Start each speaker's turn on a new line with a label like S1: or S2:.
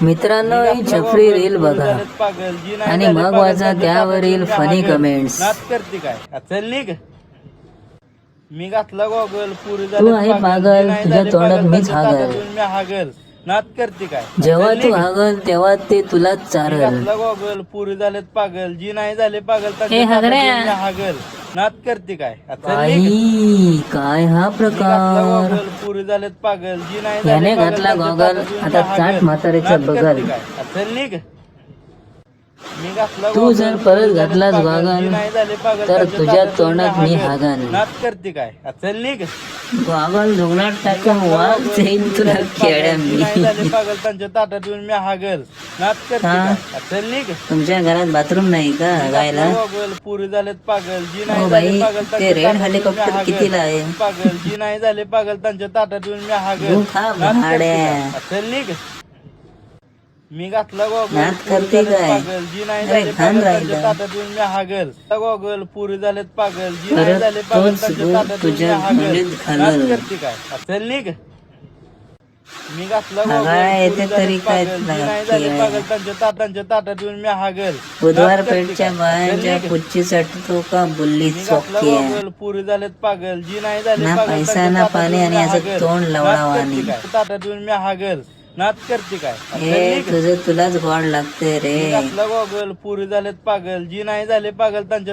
S1: मित्रांनो, ही छपरी रील बघा आणि मग वाचा त्यावरील फनी कमेंट्स.
S2: करते काय चल निघ. मी घातला गॉगल पुरी
S1: तू आहे पागल, तुझ्या तोंडात मीच हागल.
S2: मी हागल नात करते काय.
S1: जेव्हा तू हागल तेव्हा ते तुलाच चारल.
S2: घातला गॉगल पुरी झालेत पागल, जी नाही झाले पागल
S1: हे हागड्या.
S2: हागल नात करते काय.
S1: आई, काय हा प्रकार.
S2: गॉगल पुरी झालेत पागल, जी नाही
S1: याने घातला गॉगल, आता चाट म्हातारीचं बगल.
S2: चल निघ. मी घातला
S1: तू जर परत घातलास गॉगल तर तुझ्या तोंडात मी हागन.
S2: नात करते काय. चल निघ.
S1: गॉगल धुगलात टाकून वाघ जाईन तुला खेड्या मी.
S2: पागल त्यांच्या ताटात येऊन मी हागल नात करते काय. चल निघ.
S1: तुमच्या घरात बाथरूम नाही का गायला.
S2: गॉगल पुरी झालेत पागल, जी
S1: हो
S2: नाही
S1: बाई,
S2: झाले पागल
S1: ते रेड हेलिकॉप्टर कितीला आहे.
S2: पागल, जी नाही झाले पागल त्यांच्या ताटात येऊन मी हागल
S1: तू खा भाड्या.
S2: चल निघ. मी घातला गॉगल
S1: नात करते काय.
S2: पागल, जी नाही
S1: अरे
S2: झाले
S1: खान
S2: पागल
S1: राहिलं.
S2: त्यांच्या ताटात येऊन मी हागल. गॉगल पुरी झालेत पागल, जी नाही
S1: परत
S2: झाले पागल
S1: तोच
S2: त्यांच्या
S1: गुण
S2: ताटात येऊन मी
S1: तुझ्या
S2: हागल
S1: मुलीत
S2: नात
S1: घालल.
S2: करते काय. चल निघ. मी घातला
S1: हागाय
S2: गॉगल
S1: येते
S2: पुरी
S1: तरी
S2: झालेत
S1: काय
S2: पागल, जी
S1: तुला
S2: नाही झाले
S1: खेळ.
S2: पागल त्यांच्या ताटात येऊन मी हागल
S1: बुधवार
S2: नात करते
S1: पेठच्या
S2: काय.
S1: बायांच्या
S2: चल निघ.
S1: पुच्चीसाठी तो का बुल्ली
S2: मी घातला
S1: चोक्या.
S2: गॉगल पुरी झालेत पागल, जी नाही झाले
S1: ना
S2: पागल
S1: पैसा,
S2: त्यांच्या
S1: ना
S2: ताटात
S1: पाणी
S2: येऊन
S1: आणि
S2: मी
S1: असं
S2: हागल.
S1: तोंड
S2: नात
S1: लवळावानी.
S2: करते काय. ताटात येऊन मी हागल नात करते काय.
S1: हे तुझं तुलाच गोड लागते रे.
S2: घातला गॉगल पुरी झालेत पागल, जी नाही झाले पागल त्यांच्या